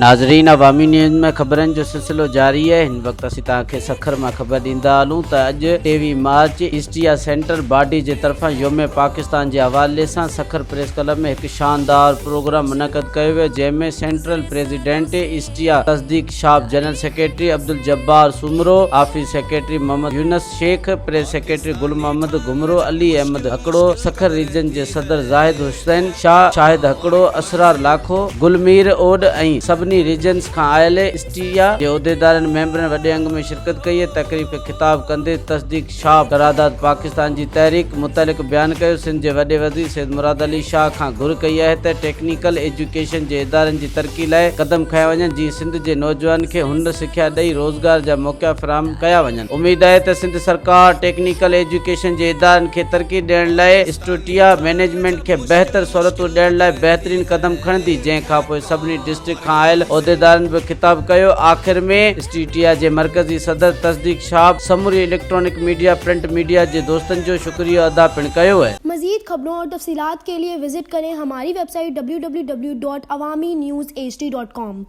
नाज़रीन, अवामी न्यूज़ में खबरन जो सिलसिलो जारी है। इन वक्त असीं तव्हांखे सखर में खबर ॾींदा हलूं त अॼु 23 मार्च ईस्टिया सेंटर बाडी जे तरफ़ां योम पाकिस्तान जे हवाले सां सखर प्रेस क्लब में एक शानदार प्रोग्राम मुनक़द कयो वियो, जंहिंमें सेंट्रल प्रेसिडेंट ईस्टिया तस्दीक शाब, general secretary Abdul Jabbar Soomro, office secretary Mohammad Younus Shaikh, press secretary Gul Mohammad Gumro, Ali Ahmed Hakro, Sukkur region जे सदर जाहिद हुसैन शाह, शाहिद हकड़ो, असरार लाखो, गुलमीर ओड ऐं सभिनी रीजन्स खां आयल ईस्टिया जे उहिदेदारनि मेंबरनि वॾे अंग में शिरकत कई। तकरीब खे खिताब कंदे तस्दीक शाह करारदाद पाकिस्तान जी तहरीक मुतलिक़ बयान कयो। सिंध जे वॾे वज़ीर सैयद मुराद अली शाह खां घुर कई आहे त टेक्निकल एजुकेशन जे इदारनि जी तरक़ी लाइ कदम खया वञनि, जीअं सिंध जे नौजवान खे हुनर सिख्या ॾेई रोज़गार जा मौक़ा फराहम कया वञनि। उम्मीद आहे त सिंध सरकार टेक्निकल एजुकेशन जे इदारनि खे तरक़ी ॾियण लाइ स्टूटिया मैनेजमेंट खे बहितर सहूलियतूं ॾियण लाइ बहितरीन कदम खणंदी, जंहिंखां पोइ सभिनी डिस्ट्रिक्ट खां आयल उहिदेदारनि बि खिताब कयो। आख़िर में स्टूटिया जे मरकज़ी सदर तस्दीक शाह समूरी इलेक्ट्रॉनिक मीडिया, प्रिंट मीडिया जे दोस्तनि जो शुक्रिया अदा पिण कयो है। मज़ीद खबरों और तफसीलात के लिए विजिट करें हमारी वेबसाइट www.awamiNewsHD.com।